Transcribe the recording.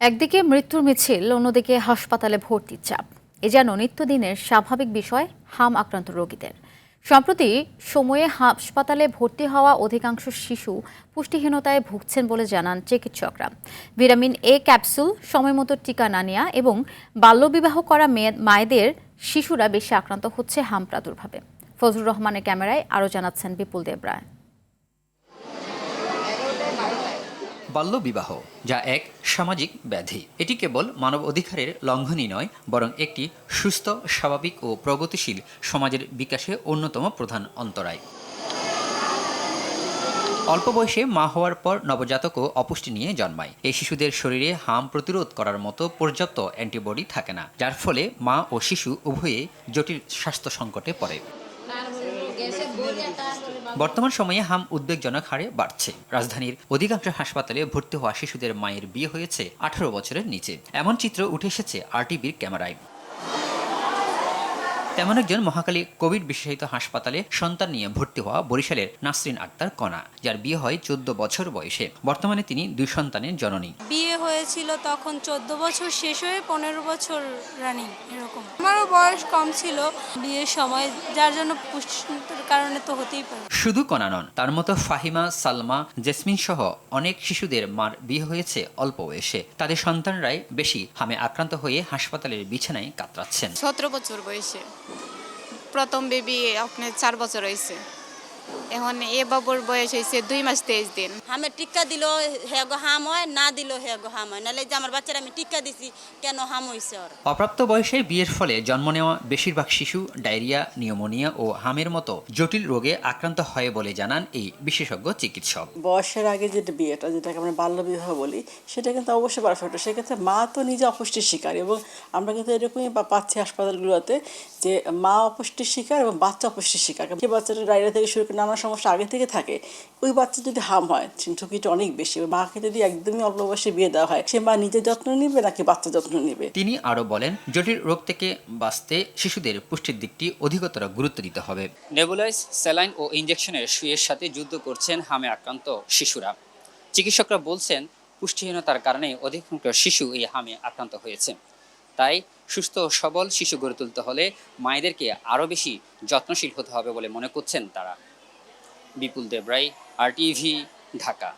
একদিকে মৃত্যুর মিছিল, অন্যদিকে হাসপাতালে ভর্তির চাপ। এ যেন নিত্যদিনের স্বাভাবিক বিষয় হাম আক্রান্ত রোগীদের। সম্প্রতি সময়ে হাসপাতালে ভর্তি হওয়া অধিকাংশ শিশু পুষ্টিহীনতায় ভুগছেন বলে জানান চিকিৎসকরা। ভিটামিন এ ক্যাপসুল সময়মতো টিকা না নেওয়া এবং বাল্যবিবাহ করা মায়েদের শিশুরা বেশি আক্রান্ত হচ্ছে হাম প্রাদুর্ভাবে। ফজলুর রহমানের ক্যামেরায় আরও জানাচ্ছেন বিপুল দেবরায়। বাল্যবিবাহ, যা এক সামাজিক ব্যাধি, এটি কেবল মানব অধিকারের লঙ্ঘনই নয়, বরং একটি সুস্থ, স্বাভাবিক ও প্রগতিশীল সমাজের বিকাশে অন্যতম প্রধান অন্তরায়। অল্প বয়সে মা হওয়ার পর নবজাতকও অপুষ্টি নিয়ে জন্মায়। এই শিশুদের শরীরে হাম প্রতিরোধ করার মতো পর্যাপ্ত অ্যান্টিবডি থাকে না, যার ফলে মা ও শিশু উভয়ে জটিল স্বাস্থ্য সংকটে পড়ে। বর্তমান সময়ে হাম উদ্বেগজনক হারে বাড়ছে। রাজধানীর অধিকাংশ হাসপাতালে ভর্তি হওয়া শিশুদের মায়ের বিয়ে হয়েছে 18 বছরের নিচে। এমন চিত্র উঠে এসেছে আরটিভির ক্যামেরায়। তেমন একজন মহাখালী কোভিড বিশেষায়িত হাসপাতালে সন্তান নিয়ে ভর্তি হওয়া বরিশালের নাসরিন আক্তার কণা, যার বিয়ে হয় 14 বছর বয়সে। বর্তমানে তিনি 2 সন্তানের জননী। বিয়ে হয়েছিল তখন 14 বছর শেষ হয়ে 15 বছর রানিং, এরকম। আমারও বয়স কম ছিল বিয়ের সময়, যার জন্য পুষ্টির কারণে তো হতেই পারে। শুধু কণা নন, তার মতো ফাহিমা, সালমা, জেসমিন সহ অনেক শিশুদের মার বিয়ে হয়েছে অল্প বয়সে। তাদের সন্তানরাই বেশি হামে আক্রান্ত হয়ে হাসপাতালের বিছানায় কাতরাচ্ছেন। 17 বছর বয়সে প্রথম বেবি আপনার 4 বছর হয়েছে। এখন এ বাবুর বয়স হয়েছে 2 মাস 23 দিন। আমি টিক্কা দিল হেগো হাম হয়, না দিল হেগো হাম হয়, নাহলে যে আমার বাচ্চারা আমি টিক্কা দিছি কেন হাম হয়েছে ওর। অপ্রাপ্ত বয়সে বিয়ের ফলে জন্ম নেওয়া বেশিরভাগ শিশু ডায়রিয়া, নিউমোনিয়া ও হামের মতো জটিল রোগে আক্রান্ত হয় বলে জানান এই বিশেষজ্ঞ চিকিৎসক। বয়সের আগে যেটাকে আমরা বাল্যবিবাহ বলি, সেটা কিন্তু অবশ্যই বাড়া ফেটে। সেক্ষেত্রে মা তো নিজে অপুষ্টির শিকার, এবং আমরা কিন্তু এরকমই পাচ্ছি হাসপাতালগুলোতে যে মা অপুষ্টির শিকার এবং বাচ্চা অপুষ্টির শিকার। যে বাচ্চাটা ডায়রিয়া থেকে শুরু করে নানা সমস্যা আগে থেকে থাকে, ওই বাচ্চা যদি হাম হয় ঝুঁকিটা অনেক বেশি। মাকে যদি একদমই অল্প বয়সে বিয়ে দেওয়া হয়, সে মা নিজের যত্ন নিবে নাকি বাচ্চা যত্ন নিবে? তিনি আরও বলেন, জটিল রোগ থেকে বাঁচতে শিশুদের পুষ্টির দিকটি অধিকতর গুরুত্ব দিতে হবে। নেবুলাইজ, স্যালাইন ও ইনজেকশনের সুইয়ের সাথে যুদ্ধ করছেন হামে আক্রান্ত শিশুরা। চিকিৎসকরা বলছেন, পুষ্টিহীনতার কারণে অধিকাংশ শিশু এই হামে আক্রান্ত হয়েছে। তাই সুস্থ ও সবল শিশু গড়ে তুলতে হলে মায়েদেরকে আরও বেশি যত্নশীল হতে হবে বলে মনে করছেন তারা। বিপুল দেবরায়, আরটিভি, ঢাকা।